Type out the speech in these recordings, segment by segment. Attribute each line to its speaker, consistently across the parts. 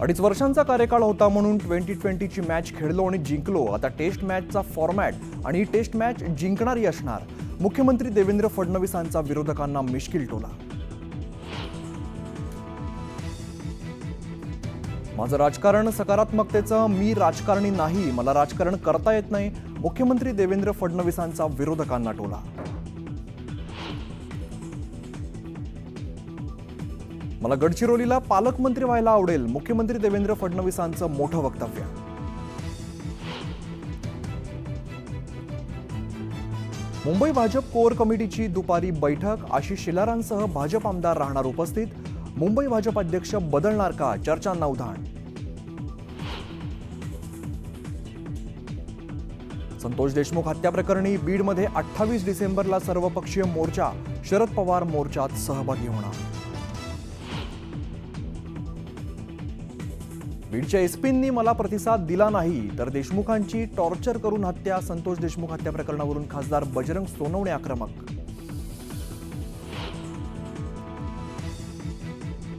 Speaker 1: अडीच वर्षांचा कार्यकाळ होता म्हणून 2020ची मॅच खेळलो आणि जिंकलो। आता टेस्ट मॅचचा फॉर्मॅट आणि ही टेस्ट मॅच जिंकणारी असणार। मुख्यमंत्री देवेंद्र फडणवीसांचा विरोधकांना मिश्किल टोला। माझं राजकारण सकारात्मकतेचं, मी राजकारणी नाही, मला राजकारण करता येत नाही। मुख्यमंत्री देवेंद्र फडणवीसांचा विरोधकांना टोला। मला गडचिरोलीला पालकमंत्री व्हायला आवडेल, मुख्यमंत्री देवेंद्र फडणवीसांचं मोठं वक्तव्य। मुंबई भाजप कोर कमिटीची दुपारी बैठक, आशिष शेलारांसह भाजप आमदार राहणार उपस्थित। मुंबई भाजप अध्यक्ष बदलणार का, चर्चांना उधाण। संतोष देशमुख हत्या प्रकरणी बीडमध्ये 28 डिसेंबरला सर्वपक्षीय मोर्चा, शरद पवार मोर्चात सहभागी होणार। बीडच्या एसपींनी मला प्रतिसाद दिला नाही तर देशमुखांची टॉर्चर करून हत्या, संतोष देशमुख हत्या प्रकरणावरून खासदार बजरंग सोनवणे आक्रमक।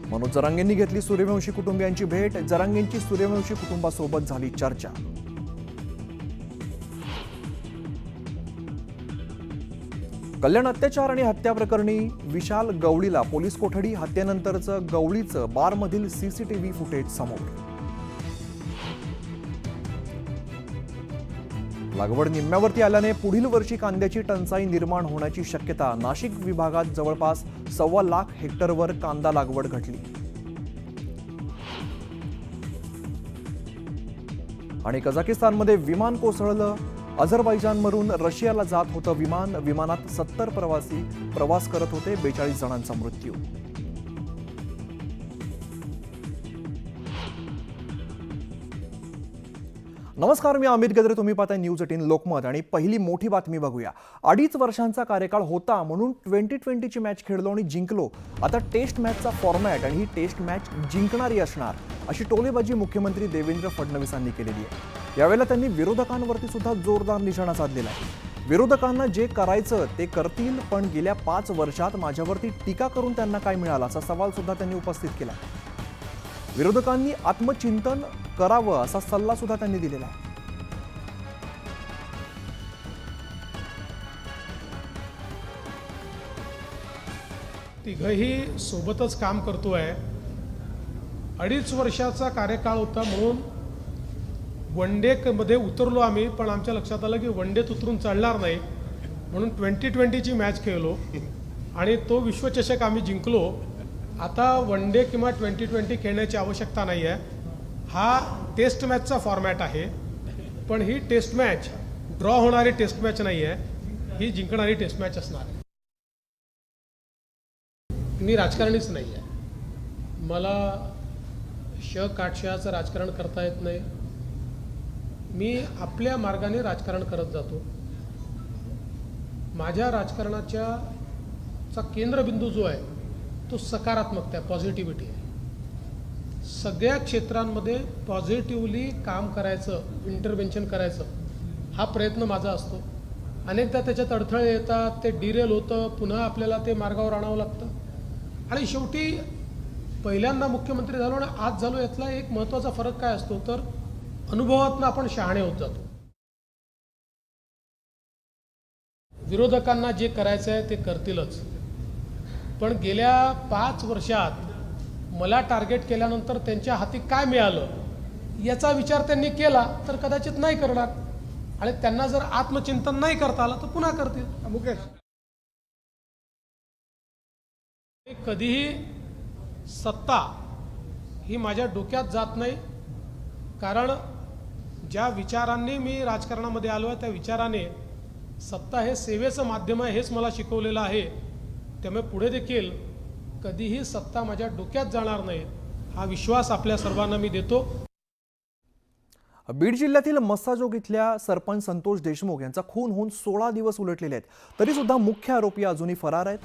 Speaker 1: मनोज जरांगेंनी घेतली सूर्यवंशी कुटुंबियांची भेट, जरांगेंची सूर्यवंशी कुटुंबासोबत झाली चर्चा। कल्याण अत्याचार आणि हत्या प्रकरणी विशाल गवळीला पोलीस कोठडी, हत्येनंतरचं गवळीचं बारमधील सीसीटीव्ही फुटेज समोर। लागवड निम्म्यावरती आल्याने पुढील वर्षी कांद्याची टंचाई निर्माण होण्याची शक्यता। नाशिक विभागात जवळपास 1.25 लाख हेक्टरवर कांदा लागवड घटली। आणि कझाकिस्तानमध्ये विमान कोसळलं, अझरबैजानवरून रशियाला जात होतं विमान, विमानात 70 प्रवासी प्रवास करत होते, 42 जणांचा मृत्यू। नमस्कार, मी अमित गद्रे, तुम्ही पाहताय न्यूज 18 लोकमत। आणि पहिली मोठी बातमी बघूया। अडीच वर्षांचा कार्यकाळ होता म्हणून 2020ची मॅच खेळलो आणि जिंकलो। आता टेस्ट मॅचचा फॉर्मॅट आणि ही टेस्ट मॅच जिंकणारी असणार, अशी टोलेबाजी मुख्यमंत्री देवेंद्र फडणवीसांनी केलेली आहे। यावेळेला त्यांनी विरोधकांवरती सुद्धा जोरदार निशाणा साधलेला आहे। विरोधकांना जे करायचं ते करतील, पण गेल्या 5 वर्षात माझ्यावरती टीका करून त्यांना काय मिळालं, असा सवाल सुद्धा त्यांनी उपस्थित केला। विरोधकांनी आत्मचिंतन करावं असा सल्ला सुद्धा त्यांनी दिलेला आहे।
Speaker 2: तिघही सोबतच काम करतोय। अडीच वर्षाचा कार्यकाळ होता म्हणून वनडे मध्ये उतरलो आम्ही, पण आमच्या लक्षात आलं की वनडेत उतरून चालणार नाही, म्हणून 2020ची मॅच खेळलो आणि तो विश्वचषक आम्ही जिंकलो। आता वनडे किंवा 2020 खेळण्याची आवश्यकता नाही आहे। हा टेस्ट मॅचचा फॉर्मॅट आहे, पण ही टेस्ट मॅच ड्रॉ होणारी टेस्ट मॅच नाही आहे, ही जिंकणारी टेस्ट मॅच असणार आहे। मी राजकारणीच नाही आहे, मला काटशहाचं राजकारण करता येत नाही। मी आपल्या मार्गाने राजकारण करत जातो। माझ्या राजकारणाचा केंद्रबिंदू जो आहे तो सकारात्मकता, पॉझिटिव्हिटी आहे। सगळ्या क्षेत्रांमध्ये पॉझिटिव्हली काम करायचं, इंटरव्हेन्शन करायचं, हा प्रयत्न माझा असतो। अनेकदा त्याच्यात अडथळे येतात, ते डिरेल होतं, पुन्हा आपल्याला ते मार्गावर आणावं लागतं आणि शेवटी पहिल्यांदा मुख्यमंत्री झालो आणि आज झालो, यातला एक महत्त्वाचा फरक काय असतो तर अनुभवातून आपण शहाणे होत जातो। विरोधकांना जे करायचं आहे ते करतीलच, पण गेल्या 5 वर्षात मला टार्गेट केल्यानंतर त्यांच्या हाती काय मिळालं याचा विचार त्यांनी केला तर कदाचित नाही करणार, आणि त्यांना जर आत्मचिंतन नाही करता आलं तर पुन्हा करतील। मुकेश, कधीही सत्ता ही माझ्या डोक्यात जात नाही, कारण ज्या विचारांनी मी राजकारणामध्ये आलो आहे त्या विचाराने सत्ता हे सेवेचं माध्यम आहे हेच मला शिकवलेलं आहे। त्यामुळे पुढे देखील कधीही सत्ता माझ्या डोक्यात जाणार नाही, हा विश्वास आपल्या सर्वांना मी देतो।
Speaker 1: बीड जिल्ह्यातील मस्साजोग इथल्या सरपंच संतोष देशमुख यांचा खून होऊन 16 दिवस उलटलेले आहेत, तरी सुद्धा मुख्य आरोपी अजूनही फरार आहेत।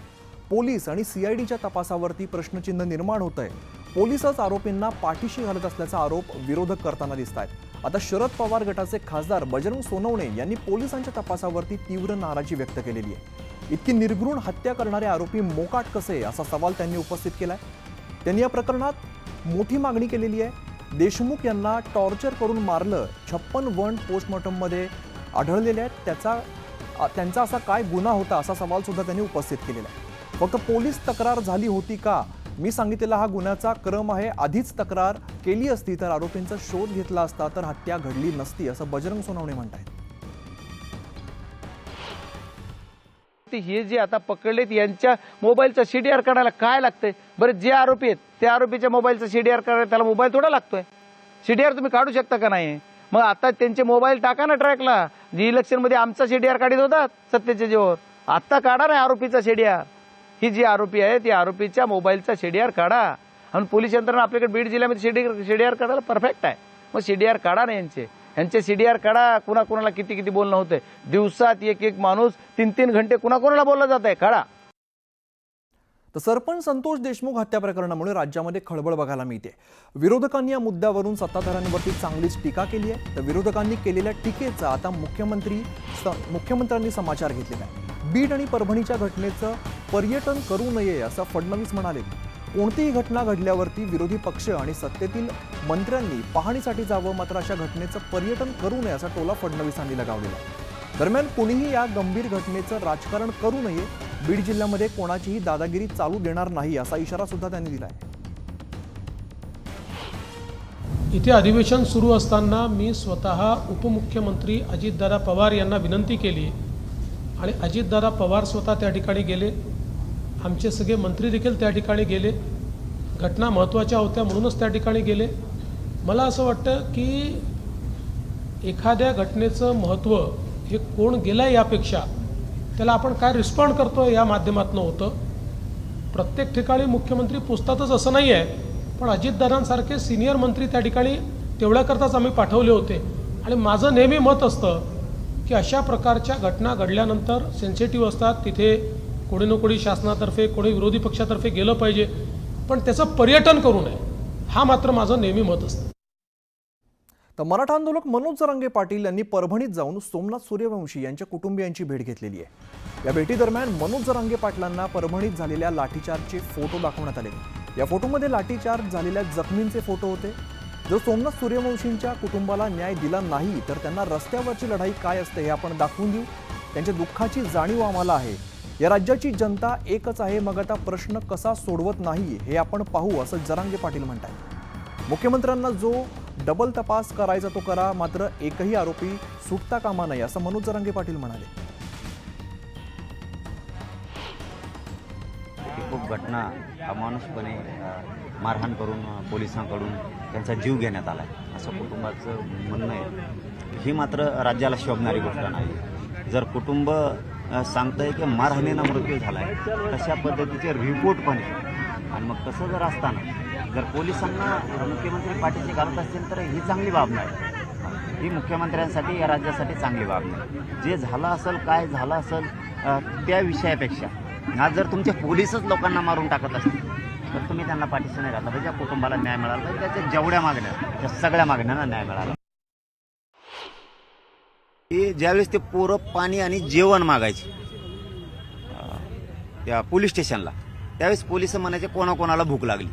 Speaker 1: पोलीस आणि सीआयडीच्या तपासावरती प्रश्नचिन्ह निर्माण होत आहे। पोलीसच आरोपींना पाठीशी घालत असल्याचा आरोप विरोधक करताना दिसत आहेत। आता शरद पवार गटाचे खासदार बजरंग सोनवणे यांनी पोलिसांच्या तपासावरती तीव्र नाराजी व्यक्त केलेली आहे। इतकी निर्घृण हत्या करणारे आरोपी मोकाट कसे, असा सवाल त्यांनी उपस्थित केलाय। त्यांनी या प्रकरणात मोठी मागणी केलेली आहे। देशमुख यांना टॉर्चर करून मारलं, 56 वण पोस्टमॉर्टममध्ये आढळलेले आहेत. त्यांचा असा काय गुन्हा होता असा सवाल सुद्धा त्यांनी उपस्थित केलेला आहे. फक्त पोलीस तक्रार झाली होती का? मी सांगितलेला हा गुन्ह्याचा क्रम आहे. आधीच तक्रार केली असती तर आरोपींचा शोध घेतला असता तर हत्या घडली नसती, असं बजरंग सोनवणे म्हणतायत.
Speaker 3: हे जे आता पकडलेत यांच्या मोबाईलचा CDR काढायला काय लागतंय बरं? जे आरोपी आहेत त्या आरोपीच्या मोबाईलचा CDR काढायला त्याला मोबाईल थोडा लागतोय. CDR तुम्ही काढू शकता का नाही? मग आता त्यांचे मोबाईल टाका ना ट्रॅकला. जी इलेक्शनमध्ये आमचा CDR काढीत होता सत्तेच्या जीवावर, आता काढा ना आरोपीचा CDR. ही जी आरोपी आहे ती आरोपीच्या मोबाईलचा CDR काढा. आणि पोलीस यंत्रणा आपल्याकडे बीड जिल्ह्यामध्ये CDR काढायला परफेक्ट आहे. मग CDR काढा ना यांचे CDR काढा. कुणाला किती बोलणं होतंय. दिवसात एक माणूस 3 घंटे कुणाला बोलला जात आहे, काढा.
Speaker 1: तर सरपंच संतोष देशमुख हत्या प्रकरणामुळे राज्यामध्ये खळबळ बघायला मिळते. विरोधकांनी या मुद्द्यावरून सत्ताधाऱ्यांवरती चांगलीच टीका केली आहे. तर विरोधकांनी केलेल्या टीकेचा आता मुख्यमंत्र्यांनी समाचार घेतलेला आहे. बीड आणि परभणीच्या घटनेचं पर्यटन करू नये असं फडणवीस म्हणाले. कोणतीही घटना घडल्यावरती विरोधी पक्ष आणि सत्तेतील मंत्र्यांनी पाहणीसाठी जावं, मात्र अशा घटनेचं पर्यटन करू नये असा टोला फडणवीसांनी लगावलेला आहे. दरम्यान कोणीही या गंभीर घटनेचं राजकारण करू नये, बीड जिल्ह्यामध्ये कोणाचीही दादागिरी चालू देणार नाही असा इशारा सुद्धा त्यांनी दिला आहे.
Speaker 2: इथे अधिवेशन सुरू असताना मी स्वतः उपमुख्यमंत्री अजितदादा पवार यांना विनंती केली आणि अजितदादा पवार स्वतः त्या ठिकाणी गेले. आमचे सगळे मंत्री देखील त्या ठिकाणी गेले. घटना महत्त्वाच्या होत्या म्हणूनच त्या ठिकाणी गेले. मला असं वाटतं की एखाद्या घटनेचं महत्त्व हे कोण गेलं यापेक्षा त्याला आपण काय रिस्पॉन्ड करतो या माध्यमातून होतं. प्रत्येक ठिकाणी मुख्यमंत्री पोचतातच असं नाही आहे, पण अजितदादांसारखे सिनियर मंत्री त्या ठिकाणी तेवढ्याकरताच आम्ही पाठवले होते. आणि माझं नेहमी मत असतं की अशा प्रकारच्या घटना घडल्यानंतर सेन्सिटिव्ह असतात, तिथे कोणी ना कोणी शासनातर्फे कोणी विरोधी पक्षातर्फे गेलं पाहिजे, पण त्याचं पर्यटन करू नये, हा मात्र माझं नेहमी मत असतं.
Speaker 1: तर मराठा आंदोलक मनोज जरांगे पाटील यांनी परभणीत जाऊन सोमनाथ सूर्यवंशी यांच्या कुटुंबियांची भेट घेतलेली आहे. या भेटीदरम्यान मनोज जरांगे पाटलांना परभणीत झालेल्या लाठीचार्जचे फोटो दाखवण्यात आले. या फोटोमध्ये लाठीचार्ज झालेल्या जखमींचे फोटो होते. जर सोमनाथ सूर्यवंशींच्या कुटुंबाला न्याय दिला नाही तर त्यांना रस्त्यावरची लढाई काय असते हे आपण दाखवून देऊ. त्यांच्या दुःखाची जाणीव आम्हाला आहे. या राज्याची जनता एकच आहे, मग आता प्रश्न कसा सोडवत नाही हे आपण पाहू असं जरांगे पाटील म्हणतात. मुख्यमंत्र्यांना जो डबल तपास करायचा तो करा, मात्र एकही आरोपी सुटता कामा नये असं मनोज जरांगे पाटील म्हणाले.
Speaker 4: खूप घटना अमानुषपणे मारहाण करून पोलिसांकडून त्यांचा जीव घेण्यात आला आहे असं कुटुंबाचं म्हणणं आहे. ही मात्र राज्याला शोभणारी गोष्ट नाही. जर कुटुंब सांगतंय की मारहाणीनं मृत्यू झाला आहे, तशा पद्धतीचे रिपोर्ट पण आहे. आणि मग तसं जर असताना जर पोलिसांना मुख्यमंत्री पाठीशी घालत असतील तर ही चांगली बाब नाही. ही मुख्यमंत्र्यांसाठी या राज्यासाठी चांगली बाब नाही. जे झालं असेल, काय झालं असेल त्या विषयापेक्षा आज जर तुमचे पोलीसच लोकांना मारून टाकत असतील तर तुम्ही त्यांना पाठीशी नाही घातला पाहिजे. कुटुंबाला न्याय मिळाला पाहिजे. त्याच्या जेवढ्या मागण्या त्या सगळ्या मागण्यांना न्याय मिळाला. की ज्यावेळेस ते पोरं पाणी आणि जेवण मागायचे त्या पोलीस स्टेशनला, त्यावेळेस पोलिस म्हणायचे कोणाकोणाला भूक लागली,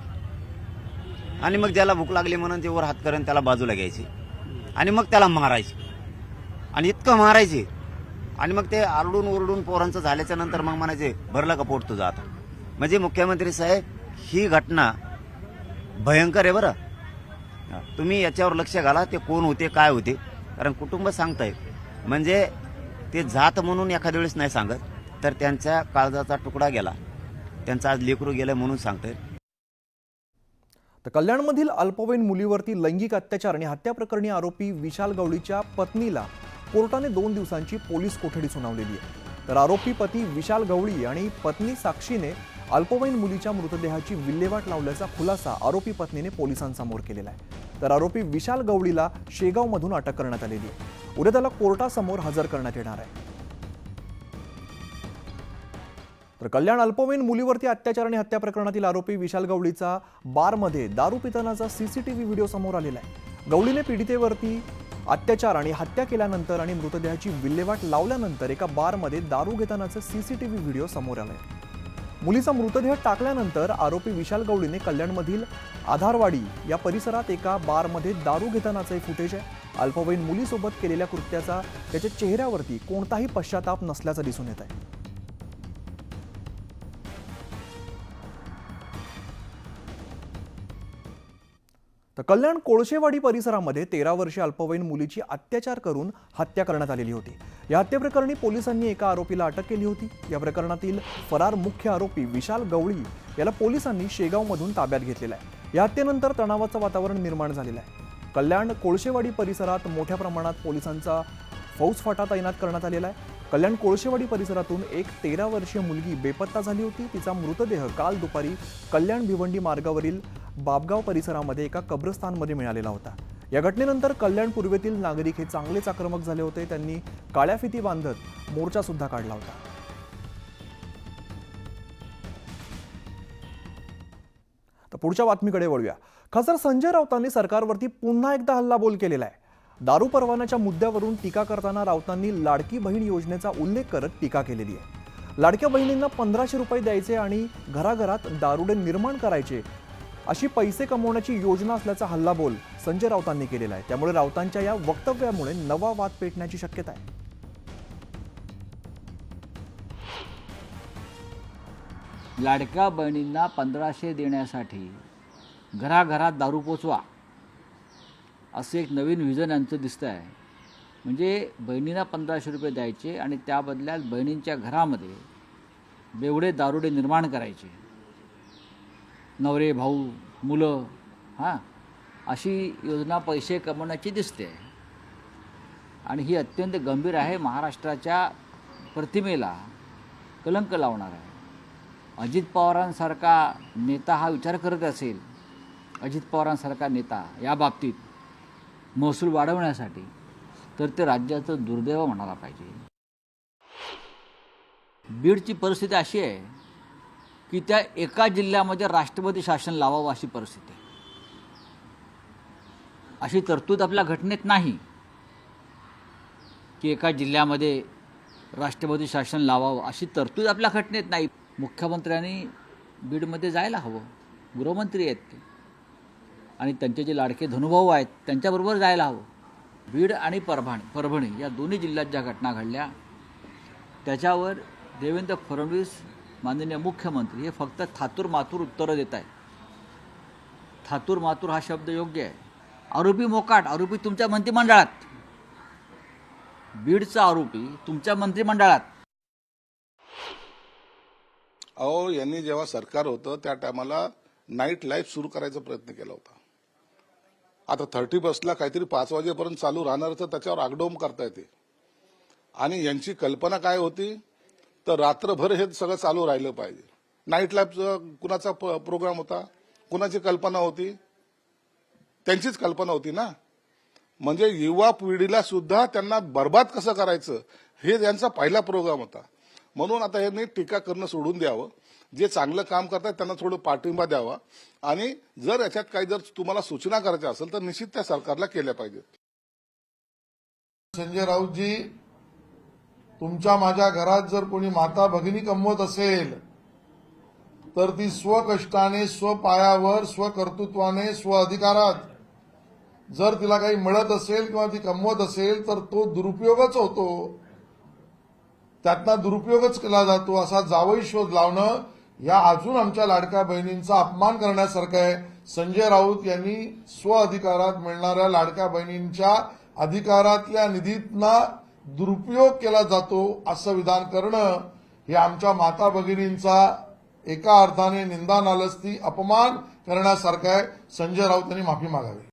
Speaker 4: आणि मग ज्याला भूक लागली म्हणून ते वर हात करून त्याला बाजूला घ्यायचे आणि मग त्याला मारायचे. आणि इतकं मारायचे आणि मग ते आरडून ओरडून पोरांचं झाल्याच्या नंतर मग म्हणायचे भरलं का पोट तुझं आता. म्हणजे मुख्यमंत्री साहेब, ही घटना भयंकर आहे बरं. तुम्ही याच्यावर लक्ष घाला, ते कोण होते काय होते. कारण कुटुंब सांगताय म्हणजे ते जात म्हणून एखाद्या वेळेस नाही सांगत, तर त्यांच्या काळजाचा तुकडा गेला, त्यांचं आज लेकरू गेलं म्हणून सांगताय.
Speaker 1: तर कल्याणमधील अल्पवयीन मुलीवरती लैंगिक अत्याचार आणि हत्या प्रकरणी आरोपी विशाल गवळीच्या पत्नीला कोर्टाने 2 दिवसांची पोलीस कोठडी सुनावलेली आहे. तर आरोपी पती विशाल गवळी आणि पत्नी साक्षीने अल्पवयीन मुलीच्या मृतदेहाची विल्हेवाट लावल्याचा खुलासा आरोपी पत्नीने पोलिसांसमोर केलेला आहे. तर आरोपी विशाल गवळीला शेगावमधून अटक करण्यात आलेली आहे. उद्या त्याला कोर्टासमोर हजर करण्यात येणार आहे. तर कल्याण अल्पवयीन मुलीवरती अत्याचार आणि हत्या प्रकरणातील आरोपी विशाल गवळीचा बारमध्ये दारू पितानाचा सीसीटीव्ही व्हिडिओ समोर आलेला आहे. गवळीने पीडितेवरती अत्याचार आणि हत्या केल्यानंतर आणि मृतदेहाची विल्हेवाट लावल्यानंतर एका बारमध्ये दारू घेतानाचा सीसीटीव्ही व्हिडिओ समोर आलाय. मुलीचा मृतदेह टाकल्यानंतर आरोपी विशाल गवळीने कल्याणमधील आधारवाडी या परिसरात एका बारमध्ये दारू घेतानाचे फुटेज आहे. अल्पवयीन मुलीसोबत केलेल्या कृत्याचा त्याच्या चेहऱ्यावरती कोणताही पश्चाताप नसल्याचं दिसून येत आहे. तर कल्याण कोळशेवाडी परिसरामध्ये 13 वर्षीय अल्पवयीन मुलीची अत्याचार करून हत्या करण्यात आलेली होती. या हत्येप्रकरणी पोलिसांनी एका आरोपीला अटक केली होती. या प्रकरणातील फरार मुख्य आरोपी विशाल गवळी याला पोलिसांनी शेगावमधून ताब्यात घेतलेला आहे. या हत्येनंतर तणावाचं वातावरण निर्माण झालेलं आहे. कल्याण कोळशेवाडी परिसरात मोठ्या प्रमाणात पोलिसांचा फौजफाटा तैनात करण्यात आलेला आहे. कल्याण कोळशेवाडी परिसरातून एक 13 वर्षीय मुलगी बेपत्ता झाली होती. तिचा मृतदेह काल दुपारी कल्याण भिवंडी मार्गावरील बाबगाव परिसरामध्ये एका कब्रस्तानमध्ये मिळालेला होता. या घटनेनंतर कल्याण पूर्वेतील नागरिक हे चांगलेच आक्रमक झाले होते. त्यांनी काळ्या फिती बांधत मोर्चा सुद्धा काढला होता. तर पुढच्या बातमीकडे वळूया. खासदार संजय राऊतांनी सरकारवरती पुन्हा एकदा हल्लाबोल केलेला आहे. दारू परवान्याच्या मुद्द्यावरून टीका करताना राऊतांनी लाडकी बहीण योजनेचा उल्लेख करत टीका केलेली आहे. लाडक्या बहिणींना 1500 रुपये द्यायचे आणि घराघरात दारुडे निर्माण करायचे अशी पैसे कमवण्याची योजना असल्याचा हल्लाबोल संजय राऊतांनी केलेला आहे. त्यामुळे राऊतांच्या या वक्तव्यामुळे नवा वाद पेटण्याची शक्यता आहे.
Speaker 5: लाडक्या बहिणींना 1500 देण्यासाठी घराघरात दारू पोचवा असं एक नवीन व्हिजन यांचं दिसतं आहे. म्हणजे बहिणींना 1500 रुपये द्यायचे आणि त्या बदल्यात बहिणींच्या घरामध्ये बेवडे दारुडे निर्माण करायचे, नवरे भाऊ मुलं अशी योजना पैसे कमवण्याची दिसते. आणि ही अत्यंत गंभीर आहे. महाराष्ट्राच्या प्रतिमेला कलंक लावणार आहे. अजित पवारांसारखा नेता हा विचार करत असेल, अजित पवारांसारखा नेता या बाबतीत महसूल वाढवण्यासाठी, तर ते राज्याचं दुर्दैव म्हणायला पाहिजे. बीडची परिस्थिती अशी आहे की त्या एका जिल्ह्यामध्ये राष्ट्रपती शासन लावावं अशी परिस्थिती आहे. अशी तरतूद आपल्या घटनेत नाही की एका जिल्ह्यामध्ये राष्ट्रपती शासन लावावं अशी तरतूद आपल्या घटनेत नाही. मुख्यमंत्र्यांनी बीडमध्ये जायला हवं. गृहमंत्री आहेत ते आणि त्यांचे जे लाडके धनुभाऊ आहेत त्यांच्याबरोबर जायला हवं. बीड आणि परभणी या दोन्ही जिल्ह्यात ज्या घटना घडल्या त्याच्यावर देवेंद्र फडणवीस माननीय मुख्यमंत्री हे फक्त थातूर मातूर उत्तरं देत आहेत. थातूर मातूर हा शब्द योग्य आहे. आरोपी मोकाट, आरोपी तुमच्या मंत्रिमंडळात. बीडचा आरोपी तुमच्या मंत्रिमंडळात.
Speaker 6: अहो, यांनी जेव्हा सरकार होतं त्या टायमाला नाईट लाईफ सुरू करायचा प्रयत्न केला होता. आता 31ला काहीतरी 5 वाजेपर्यंत चालू राहणार तर त्याच्यावर आगडोम करता येते. आणि यांची कल्पना काय होती तर रात्रभर हे सगळं चालू राहिलं पाहिजे. नाईट लाईफ कुणाचा प्रोग्राम होता, कुणाची कल्पना होती? त्यांचीच कल्पना होती ना. म्हणजे युवा पिढीला सुद्धा त्यांना बर्बाद कसं करायचं हे यांचा पहिला प्रोग्राम होता. म्हणून आता यांनी टीका करणं सोडून द्यावं. जे चांगलं काम करतात त्यांना थोडं पाठिंबा द्यावा आणि जर याच्यात काही जर तुम्हाला सूचना करायच्या असेल तर निश्चित त्या सरकारला केल्या पाहिजेत.
Speaker 7: संजय राऊतजी, तुमच्या माझ्या घरात जर कोणी माता भगिनी कमवत असेल तर ती स्वकष्टाने, स्वपायावर, स्वकर्तृत्वाने, स्वअधिकारात जर तिला काही मिळत असेल किंवा ती कमवत असेल तर तो दुरुपयोगच होतो. त्यातनं दुरुपयोगच केला जातो. असा जावई शोध लावणं या अजून आमच्या लाडक्या बहिणींचा अपमान करण्यासारखं आहे. संजय राऊत यांनी स्वअधिकारात मिळणाऱ्या लाडक्या बहिणींच्या अधिकारातल्या निधीतना दुरुपयोग केला जातो असं विधान करणं हे आमच्या माता भगिनींचा एका अर्थाने निंदा नालस्ती अपमान करण्यासारखं आहे. संजय राऊत यांनी माफी मागावी.